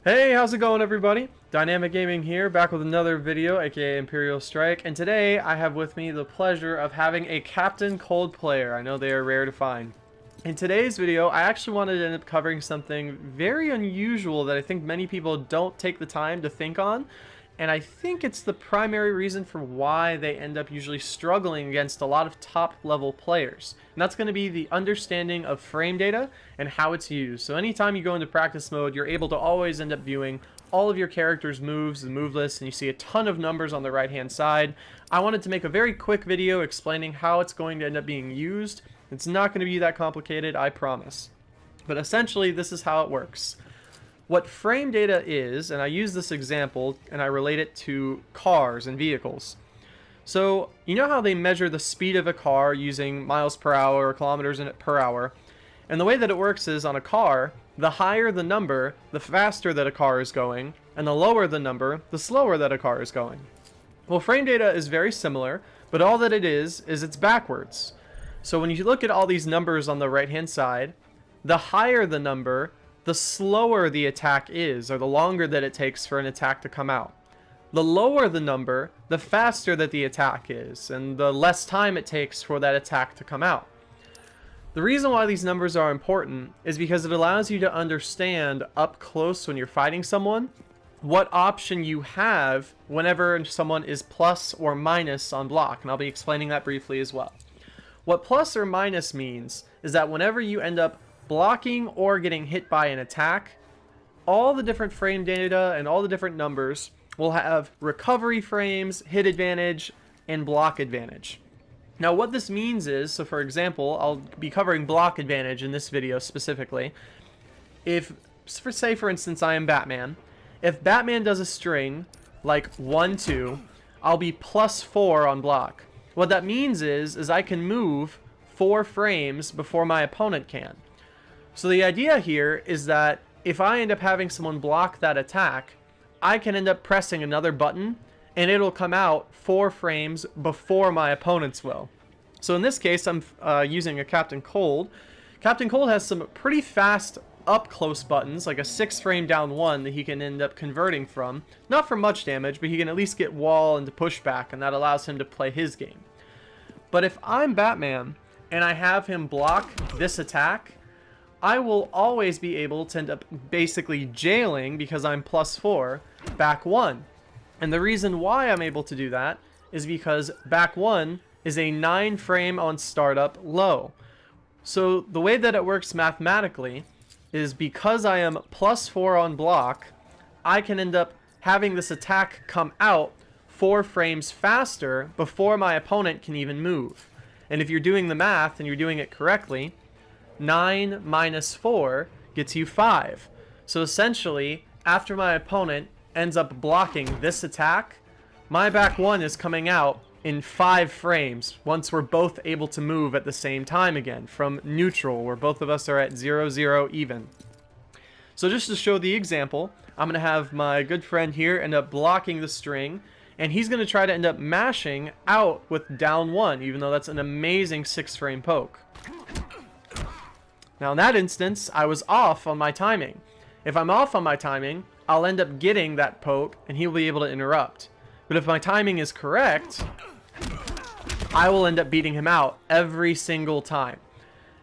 Hey, how's it going, everybody? Dynamic Gaming here, back with another video, aka Imperial Strike, and today I have with me the pleasure of having a Captain Cold player. I know they are rare to find. In today's video, I actually wanted to end up covering something very unusual that I think many people don't take the time to think on, and I think it's the primary reason for why they end up usually struggling against a lot of top-level players. And that's going to be the understanding of frame data and how it's used. So anytime you go into practice mode, you're able to always end up viewing all of your character's moves, the move list, and you see a ton of numbers on the right-hand side. I wanted to make a very quick video explaining how it's going to end up being used. It's not going to be that complicated, I promise. But essentially, this is how it works. What frame data is, and I use this example and I relate it to cars and vehicles. So, you know how they measure the speed of a car using miles per hour or kilometers per hour? And the way that it works is on a car, the higher the number, the faster that a car is going, and the lower the number, the slower that a car is going. Well, frame data is very similar, but all that it is it's backwards. So when you look at all these numbers on the right-hand side, the higher the number, the slower the attack is, or the longer that it takes for an attack to come out. The lower the number, the faster that the attack is, and the less time it takes for that attack to come out. The reason why these numbers are important is because it allows you to understand up close when you're fighting someone what option you have whenever someone is plus or minus on block, and I'll be explaining that briefly as well. What plus or minus means is that whenever you end up blocking or getting hit by an attack, all the different frame data and all the different numbers will have recovery frames, hit advantage, and block advantage. Now what this means is, so for example, I'll be covering block advantage in this video specifically. If, say for instance, I am Batman, if Batman does a string like 1, 2, I'll be +4 on block. What that means is I can move 4 frames before my opponent can. So the idea here is that if I end up having someone block that attack, I can end up pressing another button and it'll come out 4 frames before my opponents will. So in this case, I'm using a Captain Cold. Captain Cold has some pretty fast up close buttons, like a 6 frame down 1 that he can end up converting from. Not for much damage, but he can at least get wall into pushback, and that allows him to play his game. But if I'm Batman and I have him block this attack, I will always be able to end up basically jailing, because I'm +4, back 1. And the reason why I'm able to do that is because back 1 is a 9 frame on startup low. So the way that it works mathematically is because I am +4 on block, I can end up having this attack come out 4 frames faster before my opponent can even move. And if you're doing the math and you're doing it correctly, 9 minus 4 gets you 5. So essentially, after my opponent ends up blocking this attack, my back 1 is coming out in 5 frames once we're both able to move at the same time again, from neutral, where both of us are at 0, 0 even. So just to show the example, I'm going to have my good friend here end up blocking the string, and he's going to try to end up mashing out with down 1, even though that's an amazing 6 frame poke. Now in that instance, I was off on my timing. If I'm off on my timing, I'll end up getting that poke and he'll be able to interrupt. But if my timing is correct, I will end up beating him out every single time.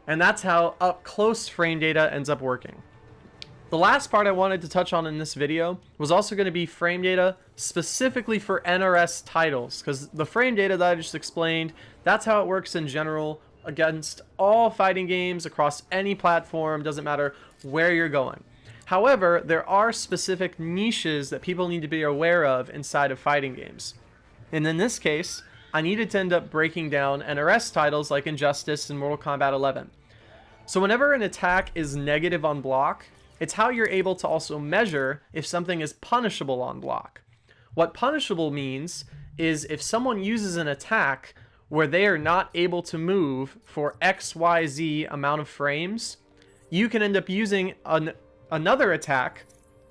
And that's how up close frame data ends up working. The last part I wanted to touch on in this video was also going to be frame data specifically for NRS titles, because the frame data that I just explained, that's how it works in general against all fighting games across any platform, doesn't matter where you're going. However, there are specific niches that people need to be aware of inside of fighting games. And in this case, I needed to end up breaking down NRS titles like Injustice and Mortal Kombat 11. So whenever an attack is negative on block, it's how you're able to also measure if something is punishable on block. What punishable means is if someone uses an attack where they are not able to move for XYZ amount of frames, you can end up using another attack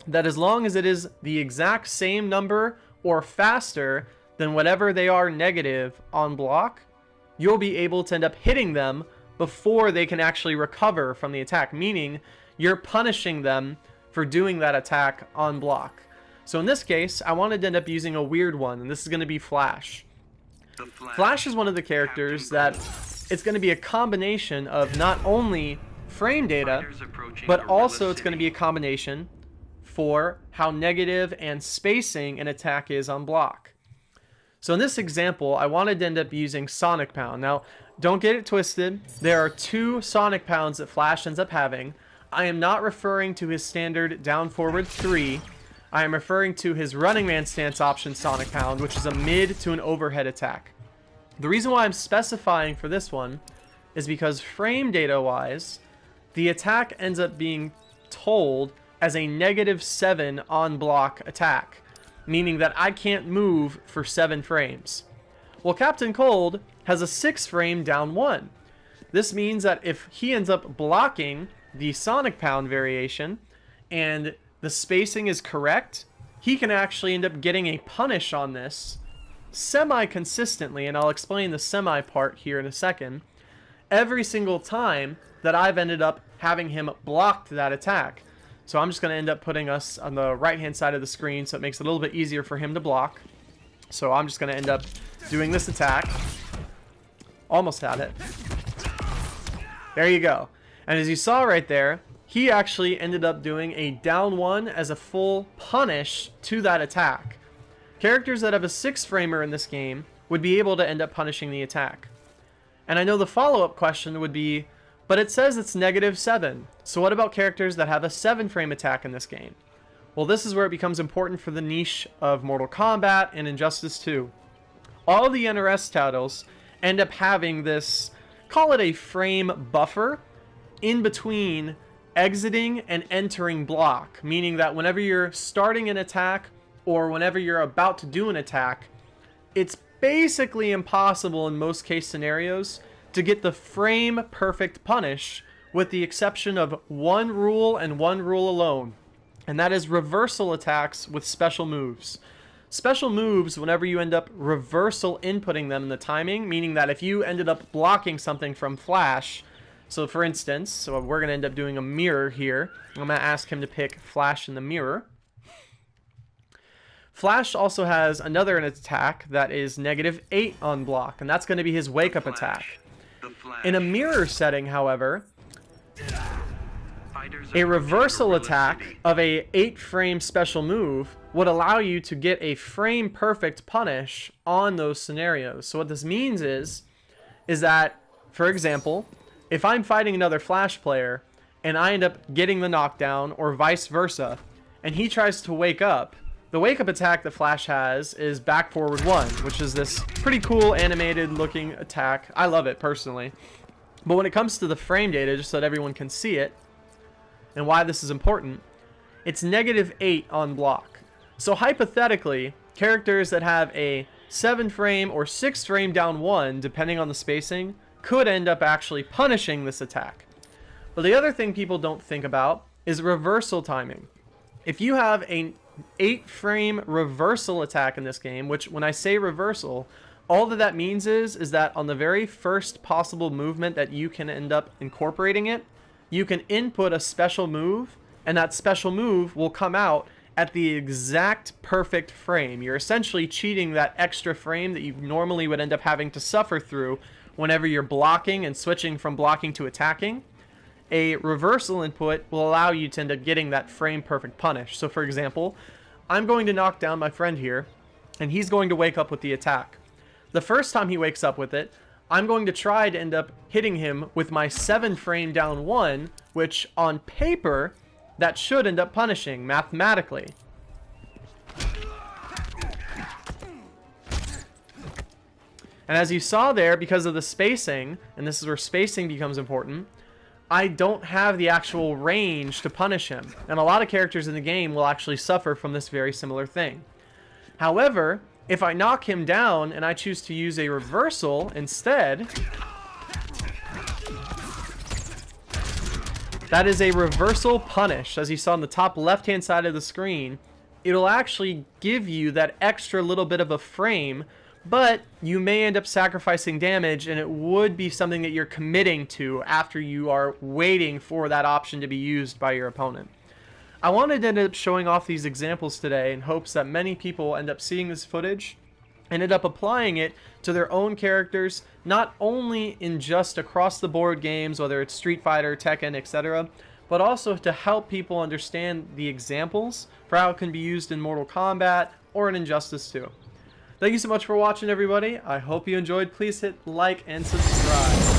that, as long as it is the exact same number or faster than whatever they are negative on block, you'll be able to end up hitting them before they can actually recover from the attack, meaning you're punishing them for doing that attack on block. So in this case, I wanted to end up using a weird one, and this is going to be Flash. Flash is one of the characters that it's going to be a combination of not only frame data, but also it's going to be a combination for how negative and spacing an attack is on block. So in this example, I wanted to end up using Sonic Pound. Now, don't get it twisted. There are 2 Sonic Pounds that Flash ends up having. I am not referring to his standard down forward 3. I am referring to his Running Man stance option Sonic Pound, which is a mid to an overhead attack. The reason why I'm specifying for this one is because frame data wise, the attack ends up being told as a -7 on block attack, meaning that I can't move for 7 frames. Well, Captain Cold has a 6 frame down 1. This means that if he ends up blocking the Sonic Pound variation and the spacing is correct, he can actually end up getting a punish on this semi-consistently, and I'll explain the semi part here in a second, every single time that I've ended up having him block that attack. So I'm just going to end up putting us on the right-hand side of the screen so it makes it a little bit easier for him to block. So I'm just going to end up doing this attack. Almost had it. There you go. And as you saw right there, he actually ended up doing a down 1 as a full punish to that attack. Characters that have a 6-framer in this game would be able to end up punishing the attack. And I know the follow-up question would be, but it says it's -7. So what about characters that have a 7-frame attack in this game? Well, this is where it becomes important for the niche of Mortal Kombat and Injustice 2. All the NRS titles end up having this, call it a frame buffer, in between exiting and entering block, meaning that whenever you're starting an attack or whenever you're about to do an attack, it's basically impossible in most case scenarios to get the frame perfect punish, with the exception of one rule and one rule alone, and that is reversal attacks with special moves. Special moves, whenever you end up reversal inputting them in the timing, meaning that if you ended up blocking something from Flash, so for instance, so we're going to end up doing a mirror here. I'm going to ask him to pick Flash in the mirror. Flash also has another attack that is -8 on block, and that's going to be his wake up attack. In a mirror setting, however, a reversal attack of a 8-frame special move would allow you to get a frame perfect punish on those scenarios. So what this means is that, for example, if I'm fighting another Flash player and I end up getting the knockdown or vice versa, and he tries to wake up, the wake up attack that Flash has is back forward 1, which is this pretty cool animated looking attack. I love it personally. But when it comes to the frame data, just so that everyone can see it and why this is important, it's -8 on block. So hypothetically, characters that have a 7-frame or 6-frame down 1, depending on the spacing, could end up actually punishing this attack. But the other thing people don't think about is reversal timing. If you have an 8-frame reversal attack in this game, which when I say reversal, all that means is that on the very first possible movement that you can end up incorporating it, you can input a special move, and that special move will come out at the exact perfect frame. You're essentially cheating that extra frame that you normally would end up having to suffer through whenever you're blocking and switching from blocking to attacking. A reversal input will allow you to end up getting that frame perfect punish. So for example, I'm going to knock down my friend here, and he's going to wake up with the attack. The first time he wakes up with it, I'm going to try to end up hitting him with my 7-frame down 1, which on paper, that should end up punishing mathematically. And as you saw there, because of the spacing, and this is where spacing becomes important, I don't have the actual range to punish him. And a lot of characters in the game will actually suffer from this very similar thing. However, if I knock him down and I choose to use a reversal instead, that is a reversal punish. As you saw on the top left-hand side of the screen, it'll actually give you that extra little bit of a frame, but you may end up sacrificing damage, and it would be something that you're committing to after you are waiting for that option to be used by your opponent. I wanted to end up showing off these examples today in hopes that many people end up seeing this footage, ended up applying it to their own characters, not only in just across the board games, whether it's Street Fighter, Tekken, etc., but also to help people understand the examples for how it can be used in Mortal Kombat or in Injustice 2. Thank you so much for watching, everybody. I hope you enjoyed. Please hit like and subscribe.